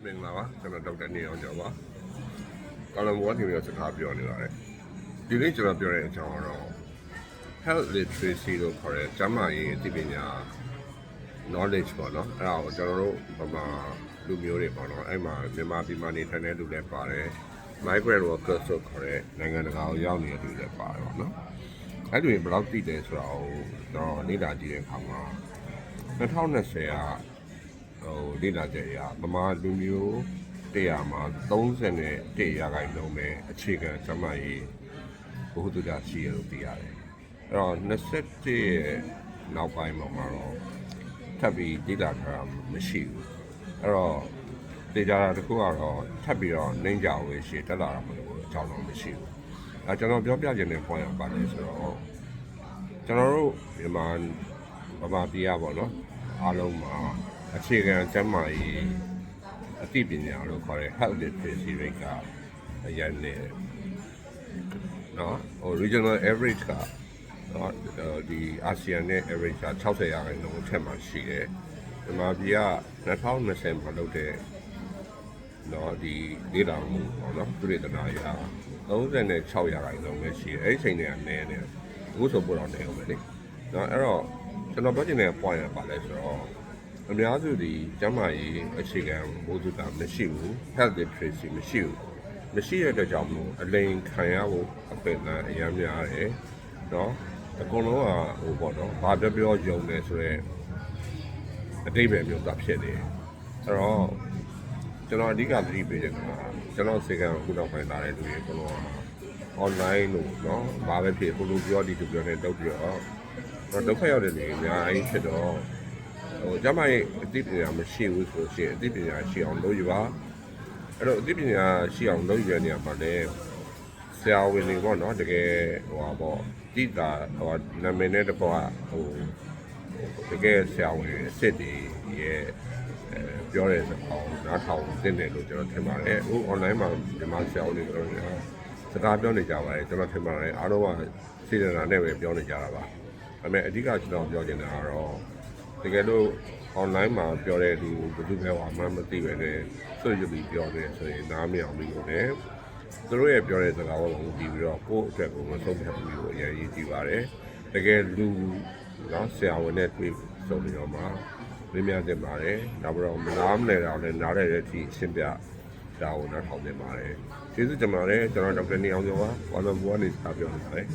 မင်္ဂလာပါကျွန်တော်ဒေါက်တာနေအောင်ကျော်ပါကာလမောတင်ပြီးတော့စကားပြောနေပါတယ်ဒီနေ့ကျွန်တော်ပြောတဲ့အကြောင်းကတော့ health literacy လို့ခေါ်တဲ့ကျန်းမာရေးအသိပညာ knowledge ပေါ့နော်အဲ့ဒါကိုကျွန်တော်တို့ဗမာလူမျိုးတွေပေါ့နော်အဲ့မှာမြန်မာပြည်မှာနေထိုင်တဲ့လူတွေပါတယ် migrant workers ဆိုခေါ်တဲ့နိုင်ငံတကာကိုရောက်နေတဲ့လူတွေပါတယ်ပေါ့နော်အဲ့ဒီဘယ်လောက်သိတယ်ဆိုတာကိုကျွန်တော်လေ့လာကြည့်တဲ့အခါမှာ2020ကလေ့လာချက်အရဗမာလူမျိုး100မှာ31ရာခိုင်နှုန်းပဲအခြေခံကျန်းမာရေးဘုဟုတုကြရှိရလို့သိရတယ်အဲ့တော့27ရဲ့နောက်ပိုင်းမှာတော့ထပ်ပြီးလေ့လာထားတာမရှိဘူးအဲ့တော့ဒေတာတခုကတော့ထပ်ပြီးတော့နှိမ့်ကြဝေးရှိတက်လာတာမလို့အကြောင်းတော့မရှိဘူးကျွန်တော်ပြောပြခြင်းနဲ့ point ပါတယ်ဆိုတော့ကျွန်တော်တို့ဗမာပြည်ပေါ့နော်အားလုံးမှာအခြေခံကျန်းမာရေးအသိပညာလို့ခေါ်တဲ့ health literacy rate ကအရင်နဲ့နော်regional average ကနော်ဒီအာဆီယံနဲ့ average က60ရာခိုင်နှုန်းအထက်မှာရှိတယ်ဒီမှာပြည်က2020မှာလုပ်တဲ့နော်ဒီဒေတာမှုပေါ့နော်သူတွေတနာရ36ရာခိုင်နှုန်းပဲရှိတယ်အဲ့ဒီချိန်တွေကနည်းနေအခုဆိုပို့တော့နေအောင်ပဲလေနော်အဲ့တော့ကျွန်တော်ပြောချင်တဲ့ point ကပါလဲဆိုတော့အများစုဒီကျန်းမာရေးအခြေခံဘုသူကမရှိဘူး health literacy မရှိတဲ့အတွက်ကြောင့်မို့အလိန်ခံရဖို့အပင်အများများတယ်နော်အကုန်လုံးကပေါ့နော်ဘာပြောယုံနေဆိုတော့အတိတ်ပဲမျိုးသားဖြစ်နေအဲ့တော့ကျွန်တော်အဓိကသတိပေးချင်တာကျွန်တော်စေကံခုတော့ဖိုင်လာတဲ့လူတွေအကုန်လုံး online လို့နော်ဘာပဲဖြစ်ဘလို့ပြောဒီလိုပြောနေတော့ပြီးတော့ဒုက္ခရောက်တဲ့နေအများကြီးဖြစ်တော့ကျမရဲ့အသိပညာမရှိဘူးဆိုရှင်အသိပညာရှိအောင်လုပ်ရပါအဲ့တော့အသိပညာရှိအောင်လုပ်ရတဲ့နေရာမှာလည်းဆရာဝန်တွေပေါ့နော်တကယ်ပေါ့တိတာနာမည်နဲ့တကွာတကယ်ဆရာဝန်အစ်စ်တွေရဲ့ပြောတဲ့စကားနားထောင်သင့်တယ်လို့ကျွန်တော်ထင်ပါတယ်အခု online မှာဒီမှာဆရာဝန်တွေပြောနေတာစကားပြောနေကြပါတယ်ကျွန်တော်ထင်ပါတယ်အားလုံးကစေတနာနဲ့ပဲပြောနေကြတာပါဒါပေမဲ့အဓိကကျွန်တော်ပြောချင်တာကတော့တကယ်လို့ online မှာပြောတဲ့လူဘယ်သူပဲမှမသိပဲနဲ့ဆွေးကြပြီးပြောနေဆိုရင်နားမရအောင်ပြီးလို့လည်းသူတို့ရဲ့ပြောတဲ့စကားကိုပြီးပြီးတော့ကိုယ့်အတွက်ကိုမဆုံးဖြတ်ပြီးလို့အရင်ရေးကြည့်ပါတယ်တကယ်လူနော်ဆရာဝန်နဲ့တွေ့ဆုံပြီးတော့မှမြင်တင်ပါတယ်ဒါပေမဲ့မနားမလဲတော့လည်းနားရတဲ့အထိရှင်းပြဒါကိုနားထောင်နေပါတယ်ကျေးဇူးတင်ပါတယ်ကျွန်တော်ဒေါက်တာနေအောင်ကျော်ပါဘာလို့ဘောကနေစပြောနေပါတယ်